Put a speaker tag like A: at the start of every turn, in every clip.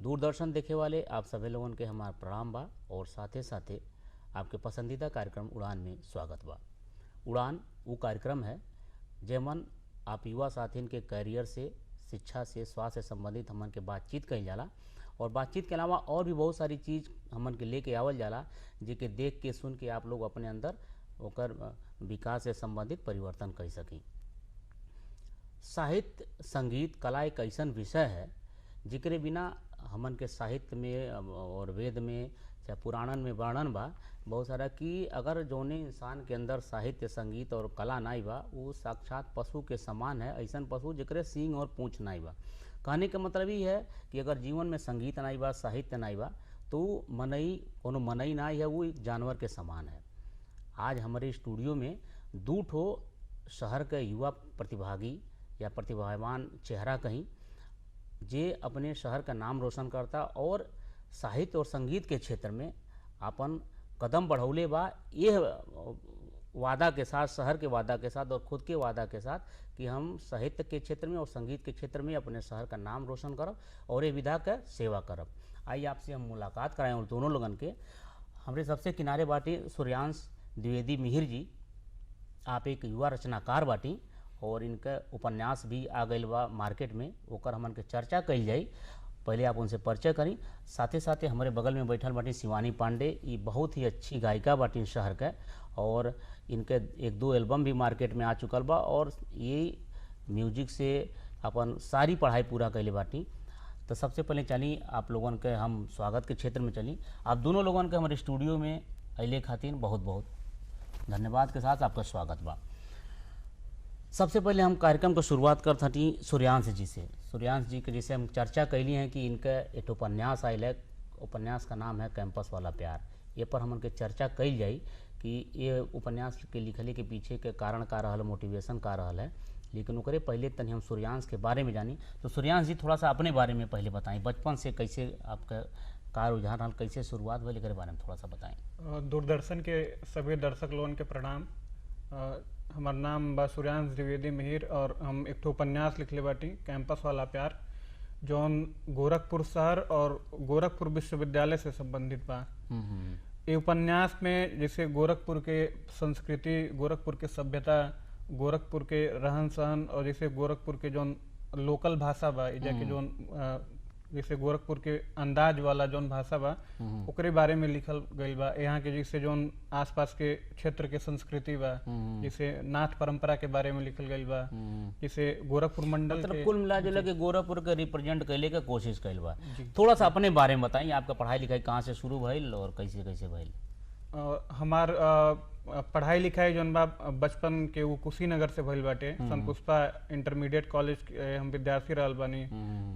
A: दूरदर्शन देखे वाले आप सभी लोगन के हमार प्रणाम बा और साथे साथे आपके पसंदीदा कार्यक्रम उड़ान में स्वागत बा। उड़ान वो कार्यक्रम है जेमन आप युवा साथीन के करियर से, शिक्षा से, स्वास्थ्य से संबंधित हमन के बातचीत कइल जाला और बातचीत के अलावा और भी बहुत सारी चीज़ हमन के लेके आवल जाला जेके देख के सुन के आप लोग अपने अंदर ओकर विकास से संबंधित परिवर्तन कर सकें। साहित्य, संगीत, कला एक ऐसा विषय है जिकरे बिना हमन के साहित्य में और वेद में चाहे पुराणन में वर्णन बा बहुत सारा कि अगर जौने इंसान के अंदर साहित्य, संगीत और कला नाई बा वो साक्षात पशु के समान है। ऐसा पशु जिकरे सींग और पूँछ नाई बा। कहने का मतलब ये है कि अगर जीवन में संगीत नाई बा, साहित्य नाई बा तो मनई कोनो मनई नाई है, वो एक जानवर के समान है। आज हमारे स्टूडियो में दो ठो शहर के युवा प्रतिभागी या प्रतिभावान चेहरा कहीं जे अपने शहर का नाम रोशन करता और साहित्य और संगीत के क्षेत्र में अपन कदम बढ़ौले बा। ये वादा के साथ, शहर के वादा के साथ और खुद के वादा के साथ कि हम साहित्य के क्षेत्र में और संगीत के क्षेत्र में अपने शहर का नाम रोशन करब और ये विधा का सेवा करब। आइए आपसे हम मुलाकात कराएं और दोनों लोगन के। हमारे सबसे किनारे बाटी सूर्यांश द्विवेदी मिहिर जी। आप एक युवा रचनाकार बाटी और इनका उपन्यास भी आ गई बा मार्केट में, ओकर हमन के चर्चा कइल जाई। पहले आप उनसे परिचय करी। साथे साथे हमारे बगल में बैठल बाटी शिवानी पांडे। ये बहुत ही अच्छी गायिका बाटी शहर के और इनके एक दो एल्बम भी मार्केट में आ चुकल बा और ये म्यूजिक से अपन सारी पढ़ाई पूरा कैले बाटी। तो सबसे पहले चली आप लोगन के हम स्वागत के क्षेत्र में चली। आप दोनों लोगन के हमारे स्टूडियो में अइले खातिर बहुत बहुत धन्यवाद के साथ आपका स्वागत बा। सबसे पहले हम कार्यक्रम को शुरुआत कर थी सूर्यांश जी से। सूर्यांश जी के जैसे हम चर्चा कैली हैं कि इनका एक उपन्यास आयल है, उपन्यास का नाम है कैंपस वाला प्यार। ये पर हमन के चर्चा कैल जाई कि ये उपन्यास के लिखले के पीछे के कारण का रहल, मोटिवेशन का रहल है। लेकिन ओकरे पहले तनी हम सूर्यांश के बारे में जानी। तो सूर्यांश जी थोड़ा सा अपने बारे में पहले बताएं, बचपन से कैसे आपका कार रुझान रहल, कैसे शुरुआत हुई, एकरे बारे में थोड़ा सा बताएं।
B: दूरदर्शन के सभी दर्शक लोगन के प्रणाम। हमार नाम बा सूर्यांश द्विवेदी मिहिर और हम एक उपन्यास लिखले बाटी कैंपस वाला प्यार, जौन गोरखपुर शहर और गोरखपुर विश्वविद्यालय से संबंधित बा। ये उपन्यास में जैसे गोरखपुर के संस्कृति, गोरखपुर के सभ्यता, गोरखपुर के रहन सहन और जैसे गोरखपुर के जौन लोकल भाषा बा, के जौन जैसे गोरखपुर के अंदाज वाला जौन भाषा बा ओकरे बारे में लिखल गईल बा। यहाँ के जैसे जौन आसपास के क्षेत्र के संस्कृति बा, जैसे नाथ परंपरा के बारे में लिखल गईल बा, जैसे गोरखपुर मंडल
A: मतलब
B: के
A: कुल मिला जुला के गोरखपुर के रिप्रेजेंट कैले के कोशिश कैल बा। थोड़ा सा अपने बारे में बताइए, आपका पढ़ाई लिखाई कहाँ से शुरू भइल और कैसे कैसे भइल?
B: हमार पढ़ाई लिखाई जौन बा बचपन के वो कुशीनगर से भइल बाटे। संपुष्पा इंटरमीडिएट कॉलेज के हम विद्यार्थी रहल बानी।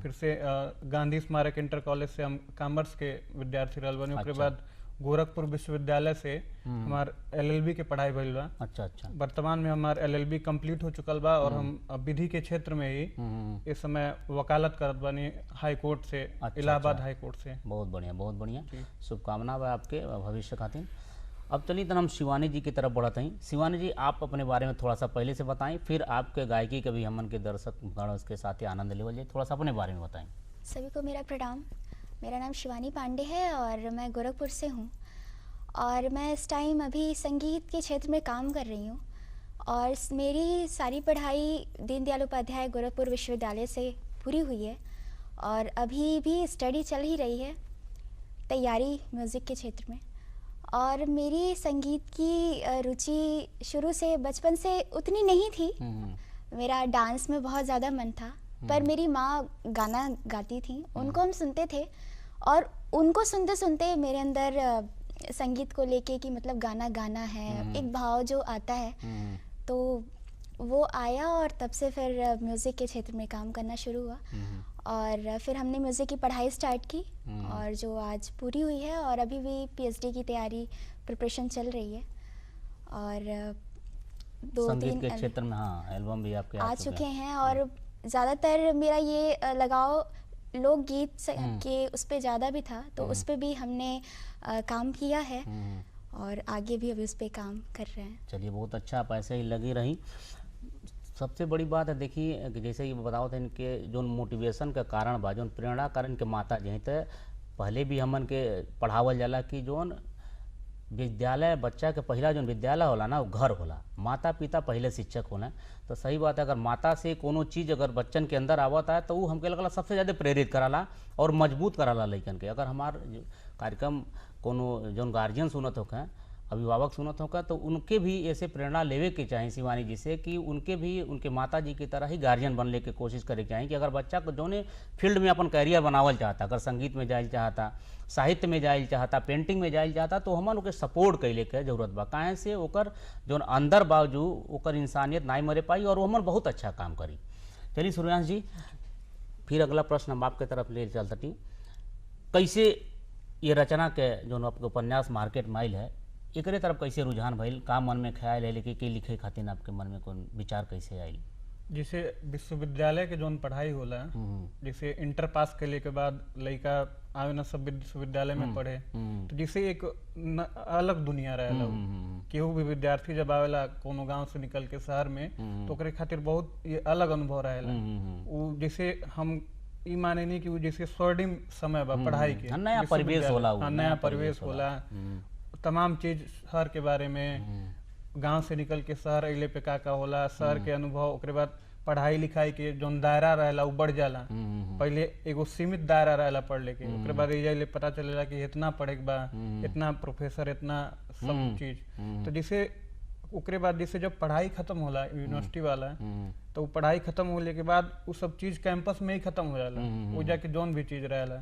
B: फिर से गांधी स्मारक इंटर कॉलेज से हम कॉमर्स के विद्यार्थी रहल बानी। उसके बाद गोरखपुर विश्वविद्यालय से हमार एलएलबी के पढ़ाई भइल बा।
A: अच्छा।
B: वर्तमान में हमार एलएलबी कंप्लीट हो चुकल बा और हम विधि के क्षेत्र में ही इस समय वकालत करत बानी हाई कोर्ट से, इलाहाबाद हाई कोर्ट से।
A: बहुत बढ़िया, बहुत बढ़िया। शुभकामना बा आपके भविष्य खातिर। अब चलिए तो हम शिवानी जी की तरफ बढ़त हैं। शिवानी जी, आप अपने बारे में थोड़ा सा पहले से बताएं, फिर आपके गायकी के भी हमन के दर्शक गण के साथ ही आनंद लेवल जाए। थोड़ा सा अपने बारे में बताएं।
C: सभी को मेरा प्रणाम। मेरा नाम शिवानी पांडे है और मैं गोरखपुर से हूँ और मैं इस टाइम अभी संगीत के क्षेत्र में काम कर रही हूँ और मेरी सारी पढ़ाई दीनदयाल उपाध्याय गोरखपुर विश्वविद्यालय से पूरी हुई है और अभी भी स्टडी चल ही रही है, तैयारी म्यूज़िक के क्षेत्र में। और मेरी संगीत की रुचि शुरू से बचपन से उतनी नहीं थी। मेरा डांस में बहुत ज़्यादा मन था, पर मेरी माँ गाना गाती थी, उनको हम सुनते थे और उनको सुनते सुनते मेरे अंदर संगीत को लेके कि मतलब गाना गाना है, एक भाव जो आता है, तो वो आया और तब से फिर म्यूज़िक के क्षेत्र में काम करना शुरू हुआ। और फिर हमने म्यूज़िक की पढ़ाई स्टार्ट की और जो आज पूरी हुई है और अभी भी पीएचडी की तैयारी प्रिपरेशन चल रही है। और
A: संगीत के क्षेत्र में एल्बम भी आपके
C: आ चुके हैं और ज़्यादातर मेरा ये लगाव लोकगीत के उस पर ज़्यादा भी था, तो उस पर भी हमने काम किया है और आगे भी अभी उस पर काम कर रहे हैं।
A: चलिए, बहुत अच्छा, आप ऐसे ही लगी रही। सबसे बड़ी बात है देखिए कि जैसे ये बताओ थे इनके जो मोटिवेशन का कारण बा, जो प्रेरणा कारण के माता जी हैं, तो पहले भी हमन के पढ़ावल जाला कि जोन विद्यालय बच्चा के पहला जो विद्यालय होला ना, वो घर होला, माता पिता पहले शिक्षक होला। तो सही बात है, अगर माता से कोनो चीज़ अगर बच्चन के अंदर आवत है तो वो हमके लगला सबसे ज़्यादा प्रेरित कराला और मजबूत कराला लइकन के। अगर हमार कार्यक्रम कोनो जौन गार्जियन सुनत होके, अभिभावक सुनत होगा, तो उनके भी ऐसे प्रेरणा लेवे के चाहिए शिवानी जी से कि उनके भी उनके माता जी की तरह ही गार्जियन बनने की कोशिश करे के चाहिए कि अगर बच्चा को जोने फील्ड में अपन कैरियर बनावल चाहता, अगर संगीत में जाए चाहता, साहित्य में जाए चाहता, पेंटिंग में जाए चाहता, तो हमन ओके सपोर्ट कैले के जरूरत बा। काहे से ओकर जोन अंदर बावजू ओकर इंसानियत नहीं मरे पाई और हमन बहुत अच्छा काम करी। चलिए सूर्यांश जी, फिर अगला प्रश्न हम आपके तरफ ले चलती। कैसे ये रचना के जो आपके उपन्यास मार्केट में आइल है, एकरे तरफ कैसे रुझान भइल, का मन में ख्याल है लेके के लिखे खातिर आपके मन में कौन विचार कैसे आइल?
B: जैसे विश्वविद्यालय के जोन पढ़ाई होला, जैसे इंटर पास कैले के बाद लड़का आवे ना सब विश्वविद्यालय में पढ़े, तो जैसे एक अलग दुनिया रहेला। केहू भी विद्यार्थी जब आवेला कोनो गांव से निकल के शहर में, तो ओकरे खातिर बहुत ये अलग अनुभव रहेला। वो जैसे हम ई माने नहीं कि वो जैसे स्वर्णिम समय बा पढ़ाई के,
A: नया परिवेश होला,
B: नया परिवेश होला, तमाम चीज शहर के बारे में, गांव से निकल के शहर अइले पे का होला, शहर के अनुभव, ओकरे बाद पढ़ाई लिखाई के जोन दायरा रहेला वो बढ़ जाला। पहले एगो सीमित दायरा रहेला पढ़ले के, ओकरे बाद अइले पता चलेला कि इतना पढ़े के बा, इतना प्रोफेसर, इतना सब चीज। तो जैसे ओकरे बाद जैसे जब पढ़ाई खत्म होला यूनिवर्सिटी वाला, तो पढ़ाई खत्म होने के बाद वो सब चीज कैंपस में ही खत्म हो जाला, वो जाके जोन भी चीज रहेला।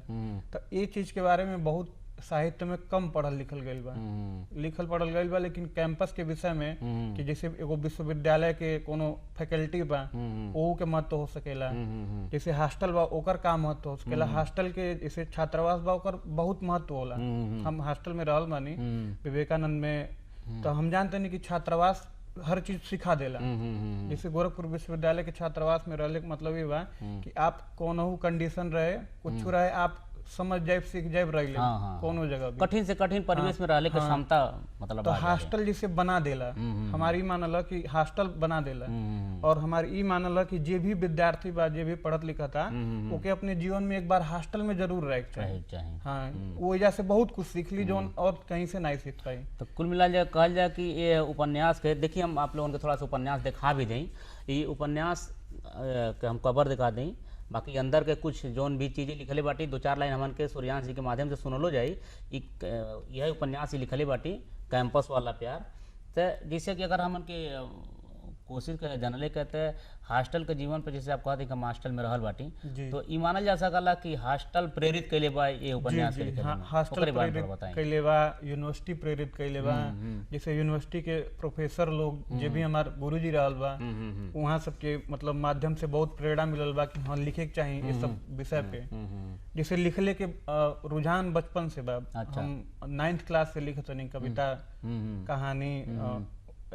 B: तो ये चीज के बारे में बहुत साहित्य में कम पढ़ल लिखल गइल बा, लिखल पढ़ल गइल बा, लेकिन कैंपस के विषय में कि जैसे एगो विश्वविद्यालय के कोनो फैकल्टी बा, ओहू के महत्व हो सकेला, जैसे हॉस्टल बा ओकर का महत्व हो सकेला, हॉस्टल के जैसे छात्रावास बा ओकर बहुत महत्व होला। हम हॉस्टल में रहल बानी विवेकानंद में, तो हम जानते नहीं कि छात्रावास हर चीज सिखा देला। जैसे गोरखपुर विश्वविद्यालय के छात्रावास में रहने का मतलब ये बा कि आप कोनो कंडीशन रहे, कुछ रहे, आप समझ जाए, सीख जाए, रह ले कोनो जगह भी।
A: कठिन से कठिन परिवेश में रहने की क्षमता मतलब
B: तो हॉस्टल जिसे बना देला, हमारी मानला कि हॉस्टल बना देला, और हमारी ई मानला कि जे भी विद्यार्थी बा, जे भी पढ़त लिखता, ओके अपने जीवन में एक बार हॉस्टल में जरूर रहे चाहिए। हाँ, वो वजह से बहुत कुछ सीख ली जो और कहीं से नहीं सीख पाई।
A: तो कुल मिला जाए कहल जाए कि ये उपन्यास के देखिए, हम आप लोगों को थोड़ा सा उपन्यास दिखा भी दें, ये उपन्यास के हम कवर दिखा दें, बाकी अंदर के कुछ जोन भी चीज़ें लिखले बाटी, दो चार लाइन हमन के सूर्यांश जी के माध्यम से सुनलो जाई। यह उपन्यास ही लिखले बाटी कैंपस वाला प्यार। तो जैसे कि अगर हमन के कोशिश कर जानले कहते हैं हॉस्टल के जीवन पर, जैसे आप कहते हैं कि हम हॉस्टल में रहल बाटी, तो ई मानल जा सकला कि हॉस्टल प्रेरित कैले बा ये उपन्यास के लिखे में।
B: हॉस्टल प्रेरित कैले बा, यूनिवर्सिटी प्रेरित कैले बा, जैसे यूनिवर्सिटी के प्रोफेसर लोग जे भी हमार गुरुजी रहल बा, वहाँ सबके मतलब माध्यम से बहुत प्रेरणा मिलल बा कि हाँ लिखे के चाहिए ये सब विषय पे। जैसे लिखले के रुझान बचपन से बा, हम 9th क्लास से लिखत नहीं, कविता, कहानी,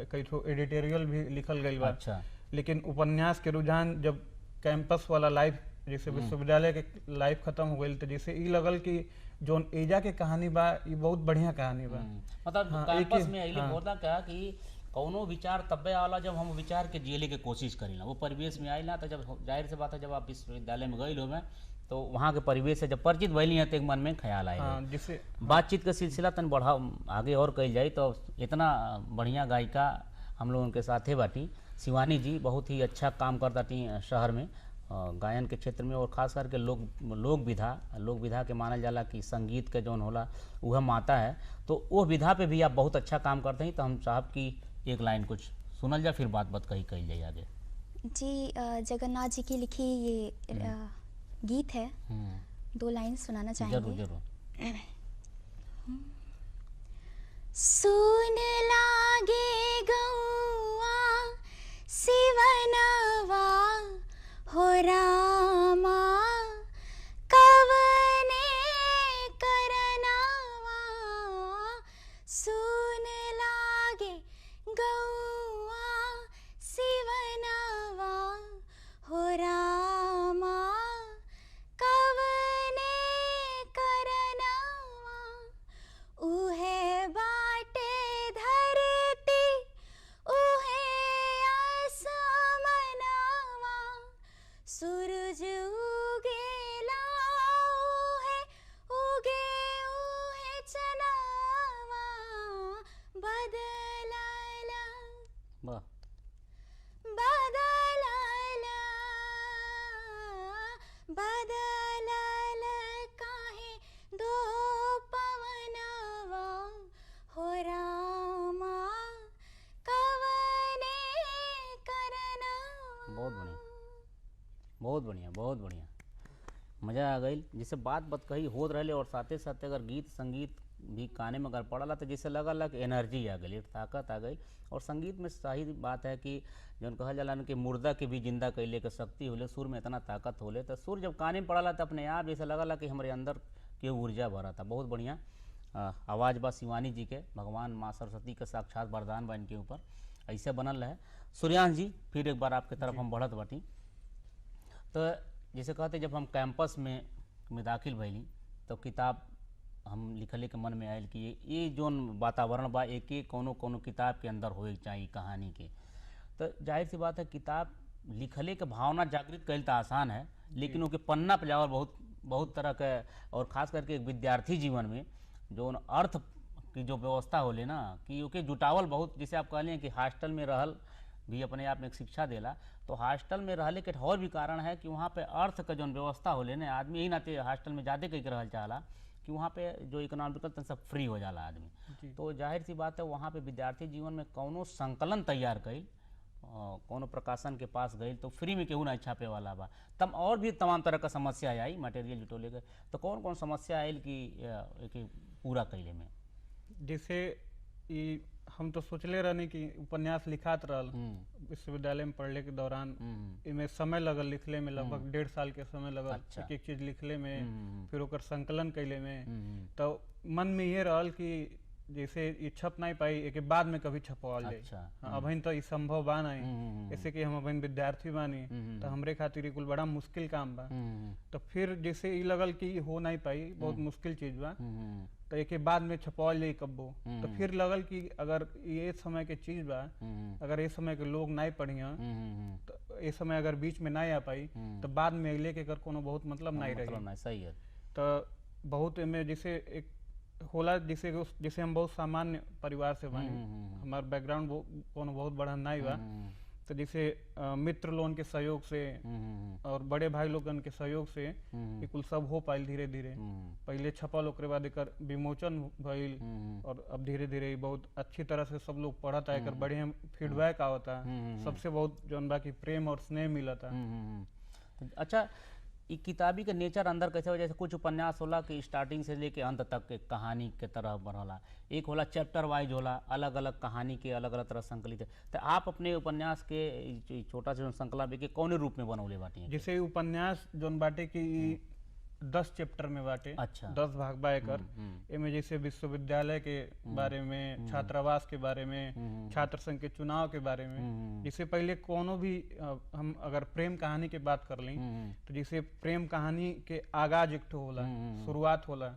B: कई ठो एडिटोरियल भी लिखल गई बा।
A: अच्छा।
B: लेकिन उपन्यास के रुझान जब कैंपस वाला लाइफ, जैसे विश्वविद्यालय के लाइफ खत्म हो गई, तो जैसे ई लगल कि जोन एजा के कहानी बा ये बहुत बढ़िया कहानी बा।
A: मतलब कैंपस में अइले होता क्या कि कौनो विचार तब्बे आला जब हम विचार के जियले के कोशिश करीला, वो परिवेश में आइला, तो जब जाहिर से बात है जब आप विश्वविद्यालय में गई हो तो वहाँ के परिवेश से जब परिचित भइली हैं तो एक मन में ख्याल आए।
B: जिससे
A: बातचीत का सिलसिला तन बढ़ा आगे और कही जाए तो इतना बढ़िया गायिका हम लोगों के साथ है बाटी शिवानी जी, बहुत ही अच्छा काम करता थी शहर में गायन के क्षेत्र में, और खास करके लोक विधा के मानल जाला कि संगीत के जौन होला वह माता है, तो वो विधा पे भी आप बहुत अच्छा काम करते हैं। तो हम साहब की एक लाइन कुछ सुनल जा, फिर बात कही जाए आगे।
C: जी, जगन्नाथ जी की लिखी ये गीत है, 2 लाइन सुनाना चाहेंगे।
A: जरूर जरूर।
C: सुन लागे गौआ सिवनवा हो रामा, कवने करनवा, सुन लागे गौआ सिवनवा हो रामा, कवने करनवा, उहे बाटे धरती उहे आसमान, बदलल काहे दो पवनवा हो रामा कवने करनवा।
A: बहुत बढ़िया, बहुत बढ़िया, बहुत बढ़िया, मज़ा आ गई। जैसे बात बात कही होत रहे और साथे साथे अगर गीत संगीत भी काने में अगर पड़ला तो जैसे लगल कि एनर्जी आ गई, एक ताकत आ गई। और संगीत में सही बात है कि जौन कहल जाला कि मुर्दा के भी जिंदा कैले के शक्ति होले, सुर में इतना ताकत होले, तो सुर जब काने में पड़ला तो अपने आप जैसे लगला कि हमारे अंदर के ऊर्जा भरा था। बहुत बढ़िया आवाज़ बा शिवानी जी के, भगवान माँ सरस्वती का साक्षात वरदान बा इनके ऊपर, ऐसे बनल रहे। सूर्यांश जी फिर एक बार आपके तरफ हम बढ़त बाटी। तो जैसे कहते जब हम कैंपस में दाखिल भैली तो किताब हम लिखले के मन में आयल कि ये जोन वातावरण बा एक कोनो कोनो किताब के अंदर होए चाहिए कहानी के। तो जाहिर सी बात है किताब लिखले के भावना जागृत कैल तो आसान है, लेकिन उनके पन्ना पे जाओ बहुत बहुत तरह के, और ख़ास करके एक विद्यार्थी जीवन में जो अर्थ की जो व्यवस्था होले ना कि ओके जुटावल बहुत, जैसे आप कहलिए कि हॉस्टल में रहल भी अपने आप में एक शिक्षा देला, तो हॉस्टल में रहले के और भी कारण है कि वहाँ पे अर्थ का जो व्यवस्था होले ना, आदमी यही नाते हॉस्टल में ज़्यादा कहीं रहल चाहला कि वहाँ पे जो इकोनॉमिकल सब फ्री हो जाला आदमी। तो जाहिर सी बात है वहाँ पे विद्यार्थी जीवन में कौनो संकलन तैयार कई, कोनो प्रकाशन के पास गई तो फ्री में केहू ना छापे वाला बा, तब और भी तमाम तरह का समस्या आई मटेरियल जुटोले के। तो कौन कौन समस्या आयल कि पूरा कैले में?
B: जैसे हम तो सोचले रहने कि उपन्यास लिखात रहल विश्वविद्यालय में पढ़ने के दौरान, इमें समय लगल लिखले में, लगभग 1.5 साल के समय लगल।
A: अच्छा।
B: एक एक चीज लिखले में, फिर ओकर संकलन कैले में। तो मन में ये रहल कि जैसे ये छप नहीं पाई, एक बाद में कभी छपवाल जाए।
A: अच्छा।
B: अभी तो ये संभव बा नहीं, जैसे कि हम अभी विद्यार्थी बानी, तो हमरे खातिर कुल बड़ा मुश्किल काम बा। तो फिर जैसे ये लगल कि हो नहीं पाई, बहुत मुश्किल चीज बा, तो एक बाद में छपवाल जाई कब्बो। तो फिर लगल कि अगर ये समय के चीज बा, अगर ये समय के लोग नहीं पढ़िया, तो ये समय अगर बीच में नहीं आ पाई तो बाद में लेके कर कोनो बहुत मतलब नहीं रही।
A: सही है।
B: तो बहुत में जैसे एक होला, जैसे हम बहुत सामान्य परिवार से बानी, हमारा बैकग्राउंड कोनो बहुत बड़ा नहीं बा। तो जैसे मित्र लोगन के सहयोग से और बड़े भाई लोगन के सहयोग से ये कुल सब हो पाइल धीरे धीरे। पहले छपल, ओकरे बाद एकर विमोचन भइल, और अब धीरे धीरे बहुत अच्छी तरह से सब लोग पढ़ता, एकर बढ़िया फीडबैक आवता, सबसे बहुत जौन बा की प्रेम और स्नेह मिलता।
A: अच्छा, ई किताबी के नेचर अंदर कैसे हो? जैसे कुछ उपन्यास होला कि स्टार्टिंग से लेके अंत तक के कहानी के तरह बनला, एक होला चैप्टर वाइज होला, अलग अलग कहानी के अलग अलग तरह संकलित है। तो आप अपने उपन्यास के छोटा सा संकलन के कौन रूप में बनौले बाटी?
B: जैसे उपन्यास जौन बाटे की 10 चैप्टर में बाटे।
A: अच्छा।
B: 10 भाग बा एकर। एमे जैसे विश्वविद्यालय के बारे में, छात्रावास के बारे में, छात्र संघ के चुनाव के बारे में। जैसे पहले कोनो भी हम अगर प्रेम कहानी के बात कर ली, तो जैसे प्रेम कहानी के आगाज एक ठो होला, शुरुआत होला।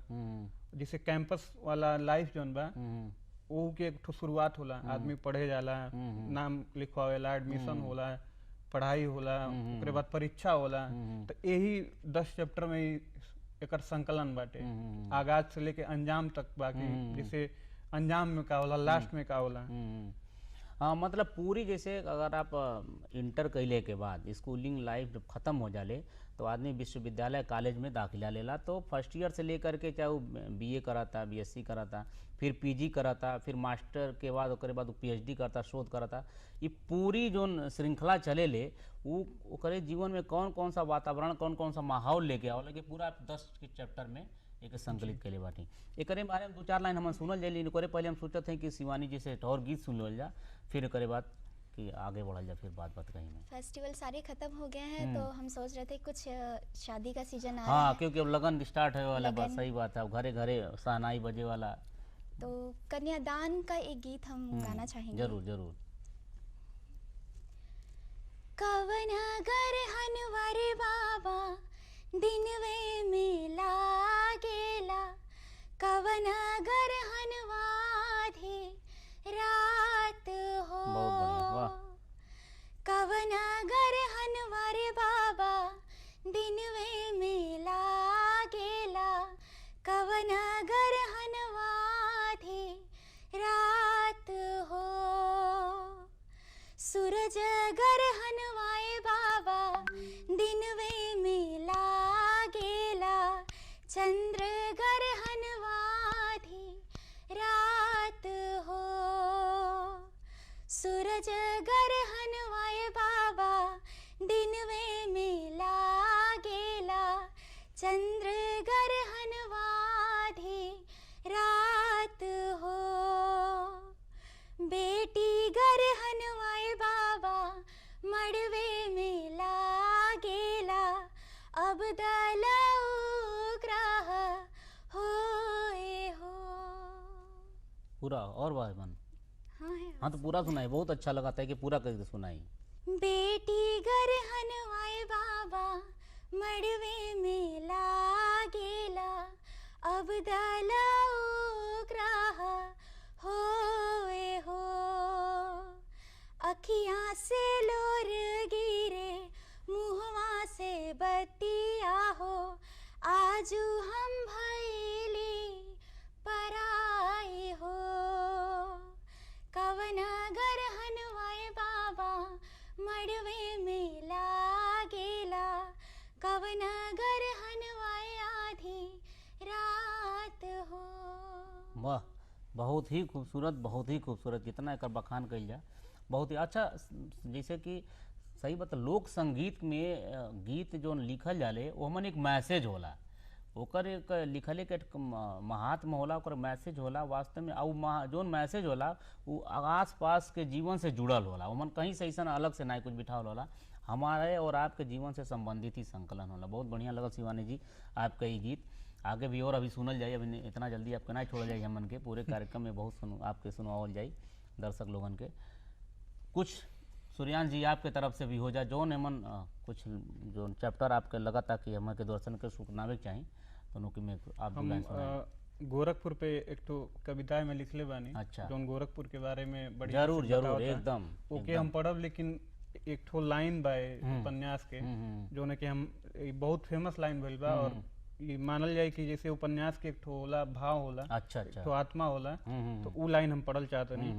B: जैसे कैंपस वाला लाइफ जौन बा वो के एक ठो शुरुआत होला, आदमी पढ़े जाला, नाम लिखवावेला, एडमिशन होला, पढ़ाई होला, उसके बाद परीक्षा होला। तो यही 10 चैप्टर में एकर संकलन बाटे, आगाज से लेके अंजाम तक बाकी। जैसे अंजाम में का होला, लास्ट में का होला।
A: हाँ, मतलब पूरी जैसे अगर आप इंटर कैले के बाद स्कूलिंग लाइफ जब ख़त्म हो जाले तो आदमी विश्वविद्यालय कॉलेज में दाखिला लेला, तो फर्स्ट ईयर से लेकर के चाहे वो बीए कराता, बीएससी कराता, फिर पीजी कराता, फिर मास्टर के बाद ओकरे बाद पीएचडी करता, शोध कराता। ये पूरी जो श्रृंखला चले ले वो ओकरे जीवन में कौन कौन सा वातावरण, कौन कौन सा माहौल लेके आओ लगे पूरा 10 के चैप्टर में एक संकलित कैले बाटी। एक बारे में 2-4 लाइन हम सुनल जाए, लेकिन पहले हम सोचते हैं कि शिवानी जी से और गीत सुन लो जा, फिर एक बाद कि आगे बढ़ल जा, फिर बात कहीं में।
C: फेस्टिवल सारे खत्म हो गए हैं, तो हम सोच रहे थे कुछ शादी का सीजन आ रहा
A: हाँ,
C: है।
A: क्योंकि अब लगन स्टार्ट होने वाला बात, सही बात है, अब घरे घरे शहनाई बजे वाला।
C: तो कन्यादान का एक गीत हम गाना चाहेंगे।
A: जरूर जरूर।
C: कवन घर हनवारे बाबा दिनवे में लागेला, कवन घर हनवाधे रात हो।
A: बहुत बढ़िया, वाह।
C: कवन घर हनवारे बाबा दिनवे में लागेला, कवन घर हनवाधे रात हो। सूरज घर हनवाए बाबा दिनवे में ला अजगर हनवाए बाबा दिनवे में लागेला, चंद्र गरहनवाधी रात हो। बेटी गरहनवाए बाबा मड़वे में लागेला, अब दलऊ ग्रह होए हो।
A: पूरा और बात मन।
C: हाँ है।
A: हाँ तो पूरा सुनाई, बहुत अच्छा लगा था कि पूरा करके सुनाई।
C: बेटी गरहनवाए बाबा मड़वे में लागेला, अब दलऊ ग्रह होए हो। अखियाँ से लोर गिरे मुहवा से बतिया हो, आजू हम भैली पराई हो। कवन गरहनवाए बाबा मड़वे में लागेला, कवन गरहनवाए आधी रात हो।
A: वाह, बहुत ही खूबसूरत, बहुत ही खूबसूरत। कितना एकर बखान कइल जा, बहुत ही अच्छा। जैसे कि सही बात, लोक संगीत में गीत जो लिखल जाले वो हमन एक मैसेज होला, ओकर एक लिखले के एक महात्म होला, ओकर मैसेज होला वास्तव में। और जोन मैसेज होला वो आस पास के जीवन से जुड़ल होला, हमन कहीं से ऐसा अलग से ना कुछ बिठावल होला, हमारे और आपके जीवन से संबंधित ही संकलन होला। बहुत बढ़िया लगल शिवानी जी आपका ये गीत। आगे भी और अभी सुनल जाए, अभी इतना जल्दी आपके ना छोड़ल जाए हमन के, पूरे कार्यक्रम में बहुत आपके सुनवावल जाए दर्शक लोगन के। कुछ सूर्यांश जी आपके तरफ से भी हो जाए, जो एमन कुछ जो चैप्टर आपके लगा था कि हमारे दर्शन के सुनावे के चाहिए, तो उनकी में आप
B: हम गोरखपुर पे एक तो कविताएं में लिखले बानी।
A: अच्छा।
B: जो गोरखपुर के बारे में बड़ी
A: जरूर जरूर एकदम
B: ओके हम पढ़ब, लेकिन एक ठो लाइन बा उपन्यास के जो ने कि हम बहुत फेमस लाइन भइल बा, और ये मानल जाए कि जैसे उपन्यास के एक ठो होला भाव होला,
A: अच्छा अच्छा,
B: एक ठो आत्मा होला, तो वो लाइन हम पढ़ल चाहते नहीं।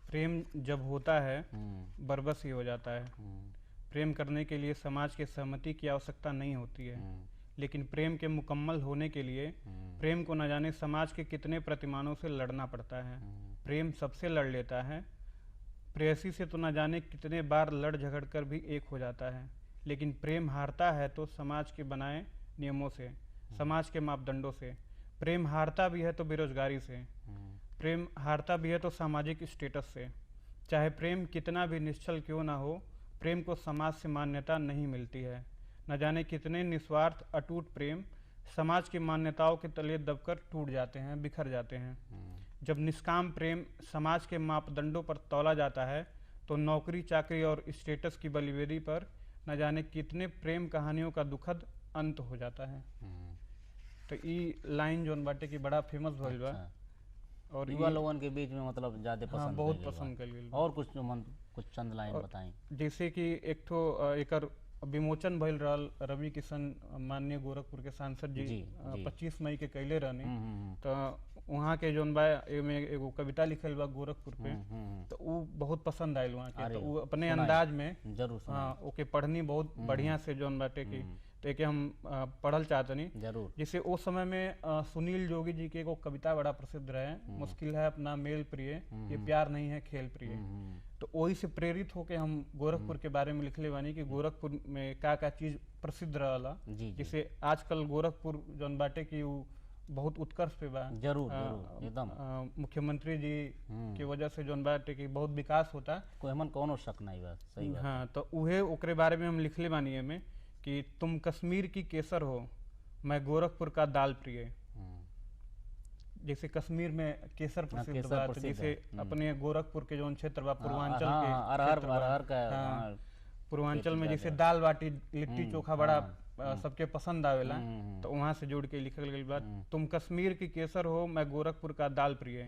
B: प्रेम जब होता है बरबस ही हो जाता है। प्रेम करने के लिए समाज के सहमति की आवश्यकता नहीं होती है, लेकिन प्रेम के मुकम्मल होने के लिए प्रेम को न जाने समाज के कितने प्रतिमानों से लड़ना पड़ता है। प्रेम सबसे लड़ लेता है, प्रेयसी से तो न जाने कितने बार लड़ झगड़ कर भी एक हो जाता है, लेकिन प्रेम हारता है तो समाज के बनाए नियमों से, समाज के मापदंडों से। प्रेम हारता भी है तो बेरोजगारी से, प्रेम हारता भी है तो सामाजिक स्टेटस से। चाहे प्रेम कितना भी निश्चल क्यों ना हो, प्रेम को समाज से मान्यता नहीं मिलती है। न जाने कितने निस्वार्थ अटूट प्रेम समाज की मान्यताओं के तले दबकर टूट जाते हैं, बिखर जाते हैं। जब निष्काम प्रेम समाज के मापदंडों पर तौला जाता है, तो नौकरी चाकरी और स्टेटस की बलिवेदी पर न जाने कितने प्रेम कहानियों का दुखद अंत हो जाता है। तो ई लाइन जोन बाटे की बड़ा फेमस भइल बा, और
A: युवा लोगन के बीच में मतलब ज्यादा पसंद,
B: हाँ, बहुत पसंद कइल गेल बा।
A: और कुछ मन कुछ चंद लाइन बताएं।
B: जैसे कि एक ठो एकर विमोचन भइल रहल रवि किशन माननीय गोरखपुर के सांसद जी 25 मई के कैले रहनी, तो वहाँ के जोन बा एमे एगो कविता लिखल बा गोरखपुर पे, तो वो बहुत पसंद आयल वहाँ के, तो वो अपने अंदाज में
A: जरूर
B: ओके पढ़नी बहुत बढ़िया से जोन बाटे की, तो एक हम पढ़ल चाहतनी
A: जरूर।
B: जैसे उस समय में सुनील जोगी जी के एगो कविता बड़ा प्रसिद्ध रहे, मुश्किल है अपना मेल प्रिय, ये प्यार नहीं है खेल प्रिय। तो वही से प्रेरित होके हम गोरखपुर के बारे में लिखले बानी कि गोरखपुर में का चीज प्रसिद्ध रहला। जैसे आजकल गोरखपुर जोन बाटे की बहुत उत्कर्ष पे बा,
A: जरूर जरूर एकदम
B: मुख्यमंत्री जी की वजह से जोन बाटे की बहुत विकास होता,
A: कोई हमन कोनो शक नहीं बा, सही बात।
B: हाँ, तो उहे ओकरे बारे में हम लिखले बानी में कि तुम कश्मीर की केसर हो, मैं गोरखपुर का दाल प्रिय। जैसे कश्मीर में केसर प्रसिद्ध बा, तो जैसे अपने गोरखपुर के जो क्षेत्र बा पूर्वांचल के पूर्वांचल में जैसे दाल बाटी लिट्टी चोखा बड़ा सबके पसंद आवेला, तो वहाँ से जोड़ के लिखल गई बात, तुम कश्मीर की केसर हो, मैं गोरखपुर का दाल प्रिय।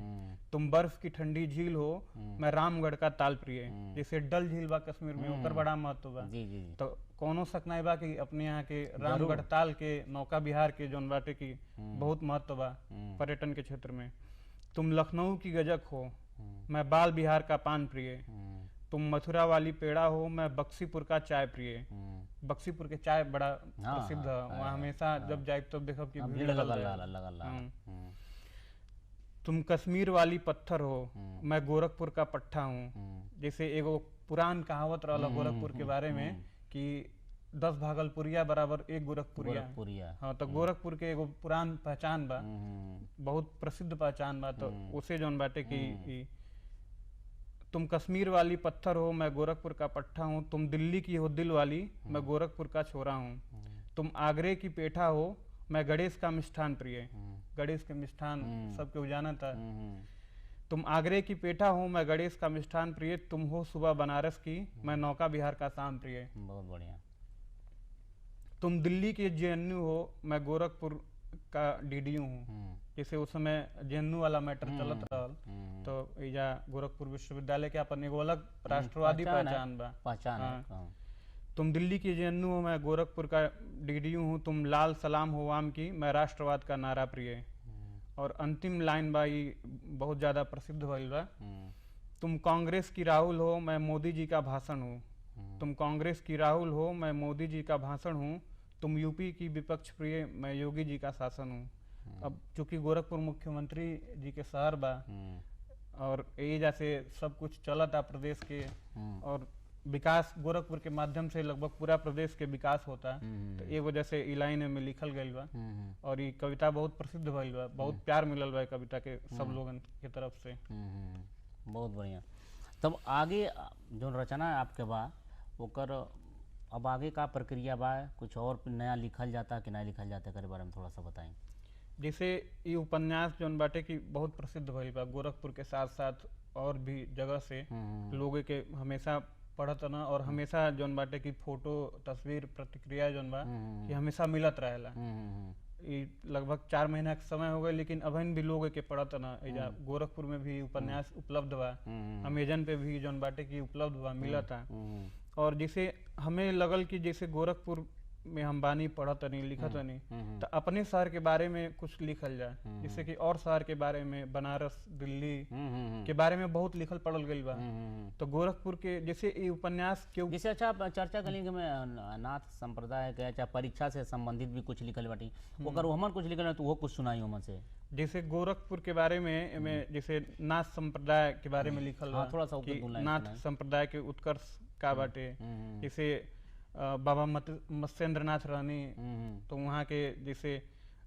B: तुम बर्फ की ठंडी झील हो, मैं रामगढ़ का ताल प्रिय। जैसे डल झील बा कश्मीर में, ओकर बड़ा महत्व बा, तो कोनो शक नहीं बा कि अपने यहाँ के रामगढ़ ताल के नौका विहार के जोन बाटे की बहुत महत्व बा पर्यटन के क्षेत्र में। तुम लखनऊ की गजक हो, मैं बाल बिहार का पान प्रिय। तुम मथुरा वाली पेड़ा हो, मैं बक्सीपुर का चाय प्रिय। बक्सीपुर के चाय बड़ा प्रसिद्ध है, वहाँ हमेशा जब जाए तब देखब कि भीड़ लगल। तुम कश्मीर वाली पत्थर हो, मैं गोरखपुर का पट्टा हूँ। जैसे एगो पुरान कहावत रहला गोरखपुर के बारे में कि 10 भागलपुरिया बराबर एक गोरखपुरिया।
A: गोरखपुरिया।
B: हाँ, तो गोरखपुर के एगो पुरान पहचान बा, बहुत प्रसिद्ध पहचान बा। तो उसे जौन बाटे कि तुम कश्मीर वाली पत्थर हो, मैं गोरखपुर का पट्टा हूँ। तुम दिल्ली की हो दिल वाली, मैं गोरखपुर का छोरा हूँ। तुम आगरे की पेठा हो, मैं गणेश का मिष्ठान प्रिय। गणेश के मिष्ठान सबके उजाना था। तुम आगरे की पेठा हो, मैं गणेश का मिष्ठान प्रिय। तुम हो सुबह बनारस की, मैं नौका बिहार का शाम प्रिय।
A: बहुत बढ़िया।
B: तुम दिल्ली के जेएनयू हो, मैं गोरखपुर का डीडीयू हूँ। जैसे उस समय जेएनयू वाला मैटर चलत रहल, तो एजा गोरखपुर विश्वविद्यालय के अपन एगो अलग राष्ट्रवादी पहचान बा,
A: पहचान है।
B: हाँ। तुम दिल्ली की जेएनयू हो, मैं गोरखपुर का डीडीयू हूँ। तुम लाल सलाम हो आम की, मैं राष्ट्रवाद का नारा प्रिय। और अंतिम लाइन बा, ये बहुत ज्यादा प्रसिद्ध भइल बा। तुम कांग्रेस की राहुल हो, मैं मोदी जी का भाषण हूँ। तुम कांग्रेस की राहुल हो, मैं मोदी जी का भाषण हूँ। तुम यूपी की विपक्ष प्रिय, मैं योगी जी का शासन हूँ। अब चूंकि गोरखपुर मुख्यमंत्री जी के शहर बा और यही जैसे सब कुछ चलता प्रदेश के, और विकास गोरखपुर के माध्यम से लगभग पूरा प्रदेश के विकास होता है। तो एक वजह से ई लाइन में लिखल गईल बा और ये कविता बहुत प्रसिद्ध भइल बा, बहुत प्यार मिलल बा कविता के सब लोगन के तरफ से।
A: बहुत बढ़िया। तब आगे जो रचना आपके बा ओकर अब आगे का प्रक्रिया बा, कुछ और नया लिखल जाता कि नहीं लिखल जाता, के बारे में थोड़ा सा बताएं।
B: जैसे ये उपन्यास जौन बाटे की बहुत प्रसिद्ध भइल बा, गोरखपुर के साथ साथ और भी जगह से लोग के हमेशा पढ़त ना, और हमेशा जौन बाटे की फोटो तस्वीर प्रतिक्रिया जौन बा कि हमेशा मिलत रहेला। ये लगभग 4 महीना के समय हो गए, लेकिन अभी भी लोग के पढ़त ना। एजा गोरखपुर में भी उपन्यास उपलब्ध बा, अमेजन पे भी जौन बाटे की उपलब्ध बा, मिलता। और जैसे हमें लगल कि जैसे गोरखपुर में हम बानी पढ़त नहीं लिखत नहीं, तो अपने शहर के बारे में कुछ लिखल जाए। जैसे कि और शहर के बारे में, बनारस दिल्ली के बारे में बहुत लिखल पढ़ल गईल बा। तो गोरखपुर के जैसे ये उपन्यास के
A: जैसे अच्छा आप चर्चा करें कि मैं नाथ संप्रदाय के अच्छा परीक्षा से संबंधित भी कुछ लिखल बाटी, ओकर हमन कुछ लिखल तो वो कुछ सुनाई हमन से।
B: जैसे गोरखपुर के बारे में जैसे नाथ संप्रदाय के बारे में लिखल बा,
A: थोड़ा सा
B: कि नाथ संप्रदाय के उत्कर्ष का बाटे। जैसे बाबा मत्स्येंद्रनाथ रानी, तो वहाँ के जैसे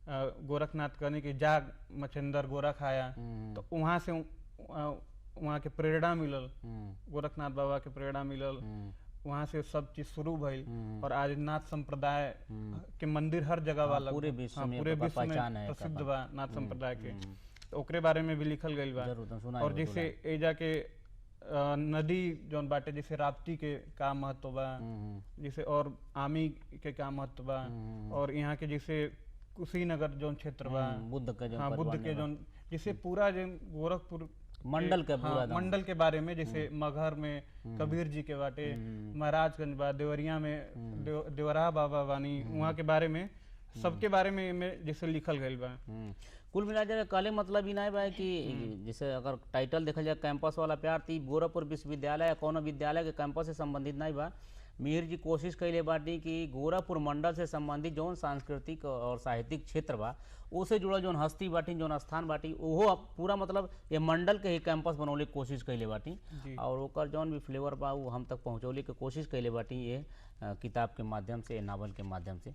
B: गोरखनाथ कहने की जाग मच्छेंद्र गोरा खाया, तो वहाँ से वहाँ के प्रेरणा मिलल, गोरखनाथ बाबा के प्रेरणा मिलल, वहाँ से सब चीज शुरू भइल। और आज नाथ संप्रदाय के मंदिर हर जगह वाला
A: पूरे विश्व में
B: प्रसिद्ध बा नाथ संप्रदाय के, तो ओकरे बारे में भी लिखल गईल बा। और जैसे एजा के नदी जौन बाटे, जैसे राप्ती के का महत्व बा, जैसे और आमी के का महत्व बा, और यहाँ के जैसे कुशीनगर जौन क्षेत्र बा,
A: बुद्ध के
B: जौन जैसे पूरा जो गोरखपुर
A: मंडल के पूरा
B: मंडल के बारे में, जैसे मगहर में कबीर जी के बाटे, महाराजगंज बा, देवरिया में देवरा बाबा बानी, वहाँ के बारे में सबके बारे में जैसे लिखल गईल बा।
A: कुल मिला जाए कहले मतलब ही नहीं बा कि जैसे अगर टाइटल देखल जाए कैंपस वाला प्यार, तो गोरखपुर विश्वविद्यालय या कोनो विद्यालय के कैंपस से संबंधित नहीं बा। मिहिर जी कोशिश कैले बाटी कि गोरखपुर मंडल से संबंधित जौन सांस्कृतिक और साहित्यिक क्षेत्र बा, उससे जुड़ल जौन हस्ती बाटी, जौन स्थान बाटी, ओहो पूरा मतलब ये मंडल के ही कैंपस बनौले की कोशिश कैले बाटी। और ओकर जौन भी फ्लेवर बा वो हम तक पहुँचौले के कोशिश कैले बाटी ये किताब के माध्यम से, नावल के माध्यम से।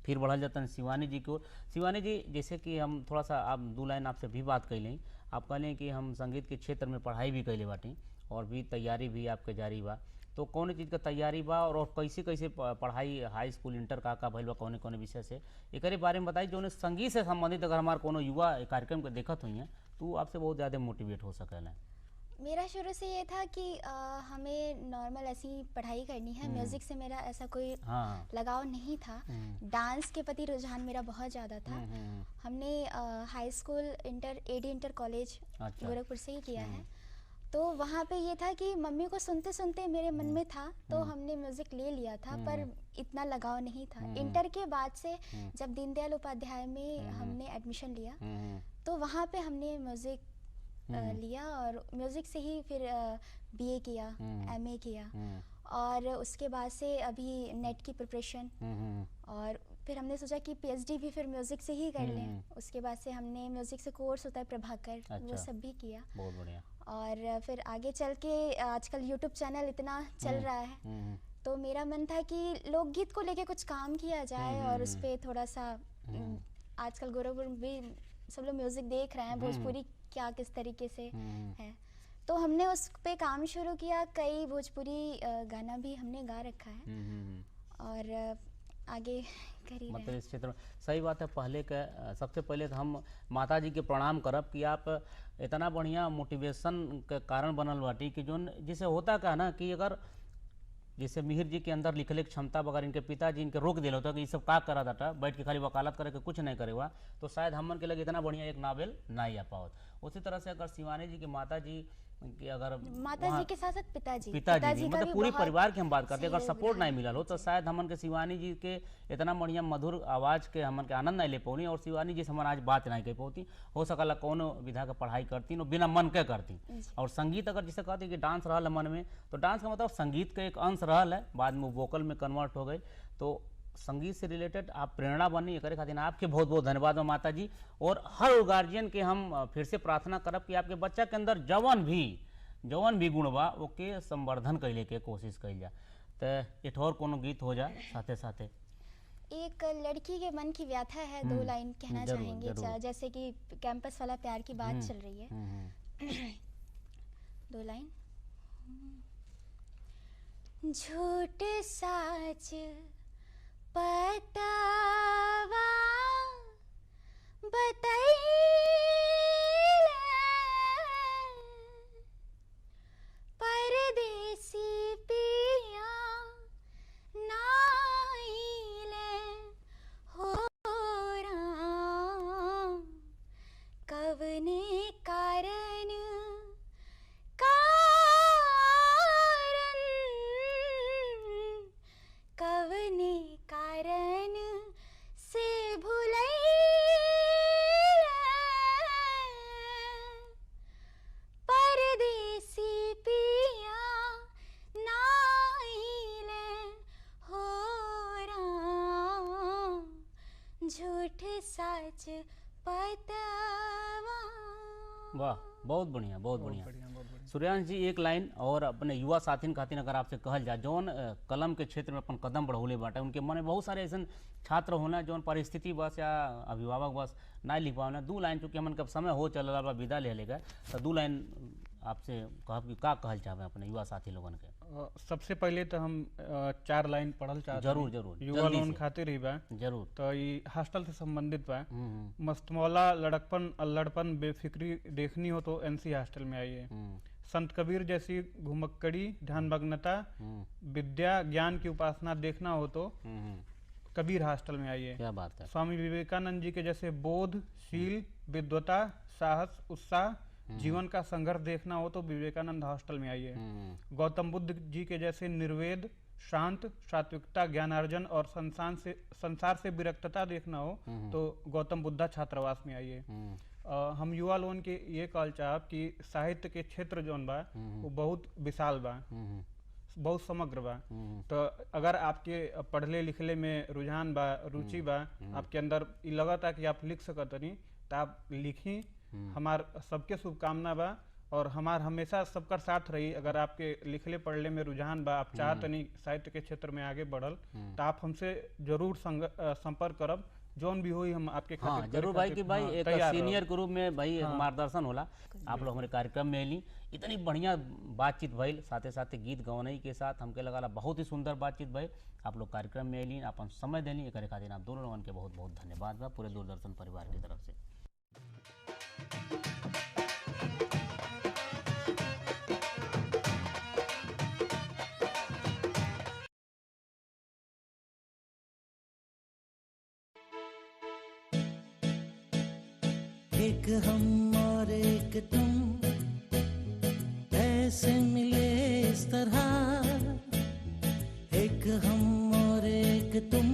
A: फिर बढ़ल जाता है शिवानी जी की ओर। शिवानी जी, जैसे कि हम थोड़ा सा आप 2 लाइन आपसे भी बात कैलें, आप कहलें कि हम संगीत के क्षेत्र में पढ़ाई भी कैले बाटी और भी तैयारी भी आपके जारी बा, तो कौन चीज़ का तैयारी बा और कैसे कैसे पढ़ाई हाई स्कूल इंटर का भइल बा, कौन कौन विषय से, एक बारे में बताई जो संगीत से संबंधित अगर हमारे कोनो युवा कार्यक्रम को देखत हुई हैं तो आपसे बहुत ज़्यादा मोटिवेट हो सकेला।
C: मेरा शुरू से ये था कि हमें नॉर्मल ऐसी पढ़ाई करनी है, म्यूज़िक से मेरा ऐसा कोई लगाव नहीं था। डांस के प्रति रुझान मेरा बहुत ज़्यादा था। हमने हाई स्कूल इंटर एडी इंटर कॉलेज गोरखपुर से ही किया है, तो वहाँ पे ये था कि मम्मी को सुनते सुनते मेरे मन में था, तो हमने म्यूज़िक ले लिया था, पर इतना लगाव नहीं था। इंटर के बाद से जब दीनदयाल उपाध्याय में हमने एडमिशन लिया, तो वहाँ पे हमने म्यूज़िक लिया और म्यूज़िक से ही फिर बीए किया, एमए किया, और उसके बाद से अभी नेट की प्रिपरेशन, और फिर हमने सोचा कि पीएचडी भी फिर म्यूज़िक से ही कर लें। उसके बाद से हमने म्यूज़िक से कोर्स होता है प्रभाकर, वो सब भी किया।
A: बहुत बढ़िया।
C: और फिर आगे चल के आजकल यूट्यूब चैनल इतना चल रहा है, तो मेरा मन था कि लोकगीत को लेके कुछ काम किया जाए और उस पर थोड़ा सा आजकल गोरखपुर में भी सब लोग म्यूज़िक देख रहे हैं, भोजपुरी क्या किस तरीके से है, तो हमने उस पे काम शुरू किया। कई भोजपुरी गाना भी हमने गा रखा है और आगे कर ही रहे
A: मतलब
C: हैं।
A: इस क्षेत्र में सही बात है। पहले के सबसे पहले तो हम माता जी के प्रणाम करब कि आप इतना बढ़िया मोटिवेशन के कारण बनल बाटी कि जोन जिसे होता का ना कि अगर जैसे मिहिर जी के अंदर लिखले के क्षमता बगैर इनके पिताजी इनके रोक दिल होता कि ये सब का करा था, बैठ के खाली वकालत करे के कुछ नहीं करे हुआ, तो शायद हमन के लगे इतना बढ़िया एक नावल ना ही आ पाओ। उसी तरह से अगर शिवानी जी की माता जी कि अगर
C: माता जी के साथ साथ पिताजी
A: भी
C: का
A: मतलब
C: भी
A: पूरी
C: बहुत
A: परिवार की हम बात करते हैं, अगर
C: सहयोग
A: सपोर्ट
C: रहा
A: नहीं मिलल हो तो शायद हमन के शिवानी जी के इतना बढ़िया मधुर आवाज़ के हमन के आनंद नहीं ले पौनी और शिवानी जी से हमन आज बात नहीं कर पौती। हो सकला कौन विधा के पढ़ाई करती और बिना मन के करती। और संगीत अगर जिसे कहती कि डांस रहल है मन में, तो डांस का मतलब संगीत का एक अंश रहल है, बाद में वोकल में कन्वर्ट हो गई। तो संगीत से रिलेटेड आप प्रेरणा बनी, करे खातिर आपके बहुत बहुत धन्यवाद माता जी। और हर गार्जियन के हम फिर से प्रार्थना करब कि आपके बच्चा के अंदर जवन भी गुण बा ओके संवर्धन कैले के कोशिश कैल जा। तो एक और कोनो गीत हो जाए साथे साथे।
C: एक लड़की के मन की व्याथा है, 2 लाइन कहना
A: जरूर,
C: चाहेंगे।
A: जरूर।
C: जैसे कि कैंपस वाला प्यार की बात चल रही है, 2 लाइन। झूठ साच पतावा परदेसी पिया नाइले हो राम, कवने कारण कवने कारण से परदेसी पिया नाइले हो राम, झूठ सच पतवा।
A: वाह, बहुत बढ़िया, बहुत बढ़िया।
B: बहुत बढ़िया।
A: सूर्यांश जी, एक लाइन और अपने युवा साथीन खातिर अगर आपसे कहल जाए, जौन कलम के क्षेत्र में अपन कदम बढ़ौले बाटे, उनके मन में बहुत सारे ऐसे छात्र होना जौन परिस्थिति बस या अभिभावक बस ना लिख पाना, 2 लाइन चूँकि हमन कब समय हो चल रहा विदा ले लेगा, तो 2 लाइन आपसे कहब कि का कहल चाहे अपने युवा साथी लोगन के।
B: सबसे पहले तो हम 4 लाइन पढ़ल चाहते हैं।
A: जरूर जरूर,
B: युवा
A: जल्दी
B: लोन
A: से।
B: खातिर ही बा,
A: जरूर।
B: तो ये हॉस्टल से संबंधित बा। मस्तमौला लड़कपन अल्लड़पन बेफिक्री देखनी हो तो एनसी हॉस्टल में आइए। संत कबीर जैसी घुमक्कड़ी ध्यानमग्नता विद्या ज्ञान की उपासना देखना हो तो कबीर हॉस्टल में आइए।
A: क्या बात है।
B: स्वामी विवेकानंद जी के जैसे बोध शील विद्वता साहस उत्साह जीवन का संघर्ष देखना हो तो विवेकानंद हॉस्टल में आइए। गौतम बुद्ध जी के जैसे निर्वेद शांत सात्विकता ज्ञानार्जन और संसार से विरक्तता देखना हो तो गौतम बुद्धा छात्रावास में आइए। हम युवा लोन के ये कहल चाहब कि साहित्य के क्षेत्र जौन बा वो बहुत विशाल बा, बहुत समग्र बा। तो अगर आपके पढ़ले लिखले में रुझान बा, रुचि बा, आपके अंदर ई लगता कि आप लिख सकतनी, तो आप लिखी। हमार सबके शुभकामना बा और हमार हमेशा सबका साथ रही। अगर आपके लिखले पढ़ले में रुझान बा, आप चाहतनी साहित्य के क्षेत्र में आगे बढ़ल, तो आप हमसे जरूर संपर्क करब, जौन भी होई हम आपके
A: हाँ जरूर भाई कि भाई एक सीनियर के रूप में भाई मार्गदर्शन होला। आप लोग हमारे कार्यक्रम में एली, इतनी बढ़िया बातचीत भइल, साथे साथे गीत गवनई के साथ हमके लगा बहुत ही सुंदर बातचीत भइल। आप लोग कार्यक्रम में एली, अपन समय देली, एक खातिर आप दोनों लोगन के बहुत बहुत धन्यवाद बा पूरे दूरदर्शन परिवार की तरफ से।
D: एक हम और एक तुम ऐसे मिले इस तरह, एक हम और एक तुम